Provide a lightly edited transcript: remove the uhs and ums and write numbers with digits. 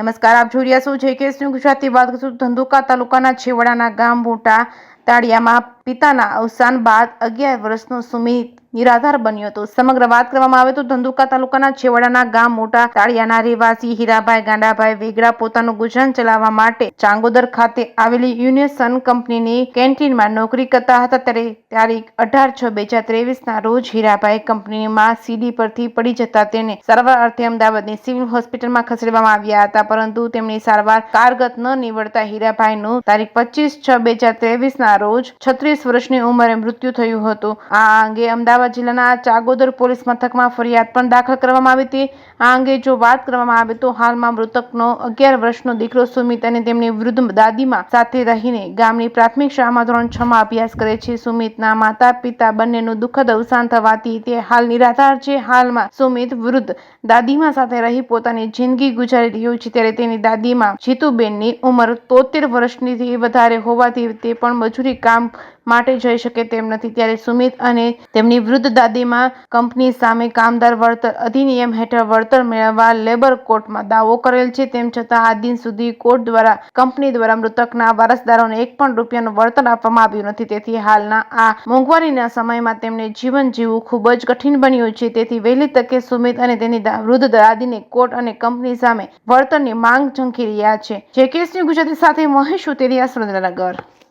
નમસ્કાર, આપ જોઈ રહ્યા છો JKS ન્યૂઝ ગુજરાતી. વાત કરીશું ધંધુકા તાલુકાના છેવાડાના ગામ મોટા તાળિયામાં પિતાના અવસાન બાદ 11 વર્ષનો સુમિત નિરાધાર બન્યો હતો. સમગ્ર વાત કરવામાં આવે તો ધંધુકા તાલુકાના છેવાડાના ગામ મોટા તાળિયાના રહેવાસી હીરાભાઈ ગાંડાભાઈ વેગડા પોતાનું ગુજરાન ચલાવવા માટે ચાંગોદર ખાતે આવેલી યુનિસન કંપનીની કેન્ટીનમાં નોકરી કરતા હતા. ત્યારે તારીખ 18/6/2023 રોજ હીરાભાઈ કંપનીમાં સીડી પરથી પડી જતા તેને સારવાર અર્થે અમદાવાદની સિવિલ હોસ્પિટલમાં ખસેડવામાં આવ્યા હતા, પરંતુ તેમની સારવાર કારગત ન નીવડતા હીરાભાઈનું તારીખ 25/6/2023 રોજ 36 વર્ષની ઉંમરે મૃત્યુ થયું હતું. આ અંગે અમદાવાદ જિલ્લાના ચાંગોદર પોલીસ મથકમાં ફરિયાદ પણ દાખલ કરવામાં આવી હતી. આ અંગે જો વાત કરવામાં આવે તો હાલમાં મૃતકનો 11 વર્ષનો દીકરો સુમિત અને તેમની વૃદ્ધ દાદીમાં સાથે રહીને ગામની પ્રાથમિક શાળામાં ધોરણ 6માં અભ્યાસ કરે છે. સુમિતના માતા પિતા બંનેનું દુઃખદ અવસાન થવાથી તે હાલ નિરાધાર છે. હાલમાં સુમિત વૃદ્ધ દાદીમાં સાથે રહી પોતાની જિંદગી ગુજારી રહ્યો છે. ત્યારે તેની દાદીમાં જીતુબેનની ઉંમર 73 વર્ષથી વધારે હોવાથી તે પણ મજૂરી કામ માટે જઈ શકે તેમ નથી. ત્યારે સુમિત અને તેમની વૃદ્ધ દાદીમાં કંપની સામે કામદાર વળતર અધિનિયમ હેઠળ વળતર મેળવવા લેબર કોર્ટમાં દાવો કરેલ છે. તેમ છતાં આજ દિન સુધી કોર્ટ દ્વારા કંપની દ્વારા મૃતકના વારસદારોને એક પણ રૂપિયાનું વળતર આપવામાં આવ્યું નથી. તેથી હાલના આ મોંઘવારીના સમયમાં તેમને જીવન જીવવું ખૂબ જ કઠિન બન્યું છે. તેથી વહેલી તકે સુમિત અને તેની વૃદ્ધ દાદીને કોર્ટ અને કંપની સામે વળતરની માંગ ઝંખી રહ્યા છે. JKS ન્યૂઝ ગુજરાતી સાથે મહેશ ઉતેરિયા, સુરેન્દ્રનગર.